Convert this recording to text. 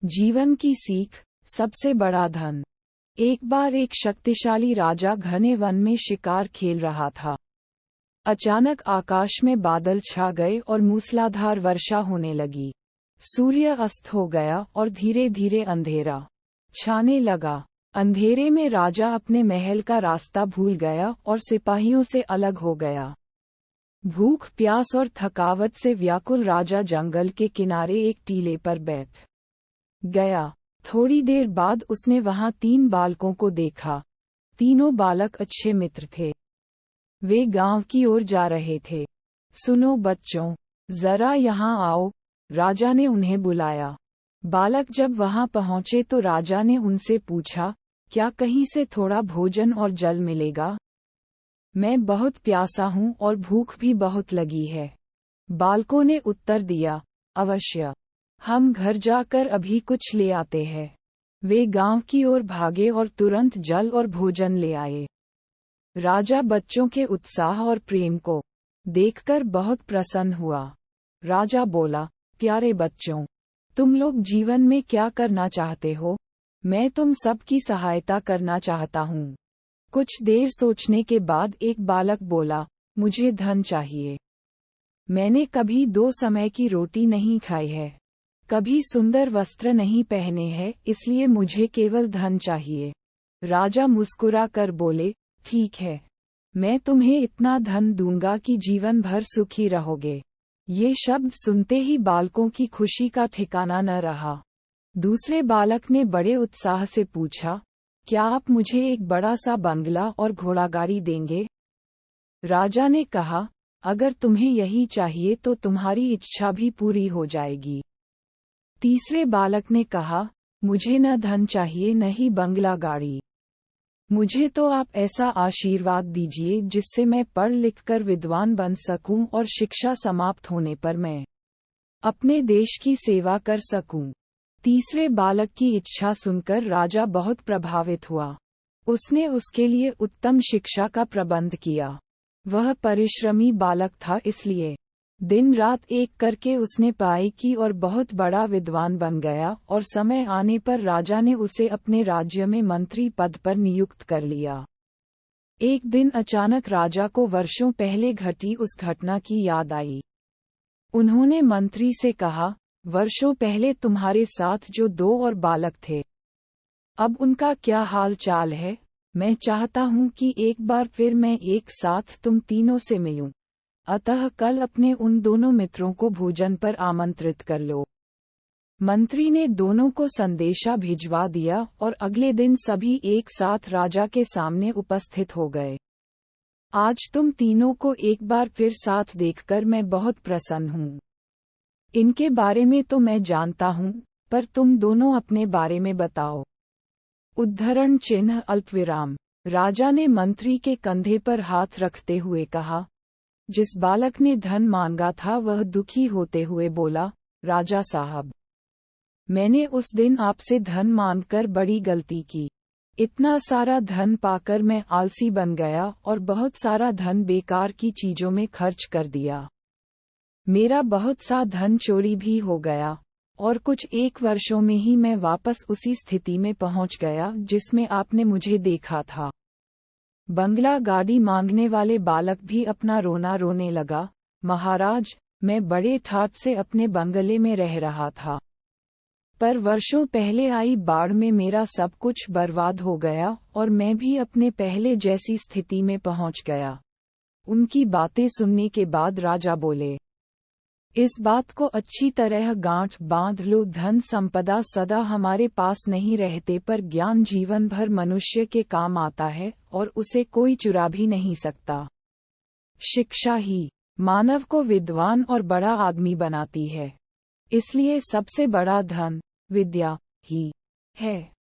जीवन की सीख, सबसे बड़ा धन। एक बार एक शक्तिशाली राजा घने वन में शिकार खेल रहा था। अचानक आकाश में बादल छा गए और मूसलाधार वर्षा होने लगी। सूर्य अस्त हो गया और धीरे धीरे अंधेरा छाने लगा। अंधेरे में राजा अपने महल का रास्ता भूल गया और सिपाहियों से अलग हो गया। भूख, प्यास और थकावट से व्याकुल राजा जंगल के किनारे एक टीले पर बैठ गया। थोड़ी देर बाद उसने वहां 3 बालकों को देखा। तीनों बालक अच्छे मित्र थे। वे गांव की ओर जा रहे थे। सुनो बच्चों, जरा यहाँ आओ, राजा ने उन्हें बुलाया। बालक जब वहां पहुंचे तो राजा ने उनसे पूछा, क्या कहीं से थोड़ा भोजन और जल मिलेगा? मैं बहुत प्यासा हूँ और भूख भी बहुत लगी है। बालकों ने उत्तर दिया, अवश्य, हम घर जाकर अभी कुछ ले आते हैं। वे गांव की ओर भागे और तुरंत जल और भोजन ले आए। राजा बच्चों के उत्साह और प्रेम को देखकर बहुत प्रसन्न हुआ। राजा बोला, प्यारे बच्चों, तुम लोग जीवन में क्या करना चाहते हो? मैं तुम सब की सहायता करना चाहता हूँ। कुछ देर सोचने के बाद एक बालक बोला, मुझे धन चाहिए। मैंने कभी 2 समय की रोटी नहीं खाई है, कभी सुंदर वस्त्र नहीं पहने हैं, इसलिए मुझे केवल धन चाहिए। राजा मुस्कुरा कर बोले, ठीक है, मैं तुम्हें इतना धन दूंगा कि जीवन भर सुखी रहोगे। ये शब्द सुनते ही बालकों की खुशी का ठिकाना न रहा। दूसरे बालक ने बड़े उत्साह से पूछा, क्या आप मुझे एक बड़ा सा बंगला और घोड़ागाड़ी देंगे? राजा ने कहा, अगर तुम्हें यही चाहिए तो तुम्हारी इच्छा भी पूरी हो जाएगी। तीसरे बालक ने कहा, मुझे न धन चाहिए न ही बंगला गाड़ी। मुझे तो आप ऐसा आशीर्वाद दीजिए जिससे मैं पढ़ लिख कर विद्वान बन सकूं और शिक्षा समाप्त होने पर मैं अपने देश की सेवा कर सकूं। तीसरे बालक की इच्छा सुनकर राजा बहुत प्रभावित हुआ। उसने उसके लिए उत्तम शिक्षा का प्रबंध किया। वह परिश्रमी बालक था, इसलिए दिन रात एक करके उसने पढ़ाई की और बहुत बड़ा विद्वान बन गया और समय आने पर राजा ने उसे अपने राज्य में मंत्री पद पर नियुक्त कर लिया। एक दिन अचानक राजा को वर्षों पहले घटी उस घटना की याद आई। उन्होंने मंत्री से कहा, वर्षों पहले तुम्हारे साथ जो 2 और बालक थे, अब उनका क्या हाल चाल है? मैं चाहता हूँ कि एक बार फिर मैं एक साथ तुम तीनों से मिलूं। अतः कल अपने उन दोनों मित्रों को भोजन पर आमंत्रित कर लो। मंत्री ने दोनों को संदेशा भिजवा दिया और अगले दिन सभी एक साथ राजा के सामने उपस्थित हो गए। आज तुम तीनों को एक बार फिर साथ देखकर मैं बहुत प्रसन्न हूँ। इनके बारे में तो मैं जानता हूँ, पर तुम दोनों अपने बारे में बताओ। उद्धरण चिन्ह अल्पविराम। राजा ने मंत्री के कंधे पर हाथ रखते हुए कहा। जिस बालक ने धन मांगा था वह दुखी होते हुए बोला, राजा साहब, मैंने उस दिन आपसे धन मांगकर बड़ी गलती की। इतना सारा धन पाकर मैं आलसी बन गया और बहुत सारा धन बेकार की चीजों में खर्च कर दिया। मेरा बहुत सा धन चोरी भी हो गया और कुछ 1 वर्षों में ही मैं वापस उसी स्थिति में पहुंच गया जिसमें आपने मुझे देखा था। बंगला गाड़ी मांगने वाले बालक भी अपना रोना रोने लगा। महाराज, मैं बड़े ठाठ से अपने बंगले में रह रहा था, पर वर्षों पहले आई बाढ़ में मेरा सब कुछ बर्बाद हो गया और मैं भी अपने पहले जैसी स्थिति में पहुंच गया। उनकी बातें सुनने के बाद राजा बोले, इस बात को अच्छी तरह गांठ बांध लो, धन संपदा सदा हमारे पास नहीं रहते, पर ज्ञान जीवन भर मनुष्य के काम आता है और उसे कोई चुरा भी नहीं सकता। शिक्षा ही मानव को विद्वान और बड़ा आदमी बनाती है। इसलिए सबसे बड़ा धन विद्या ही है।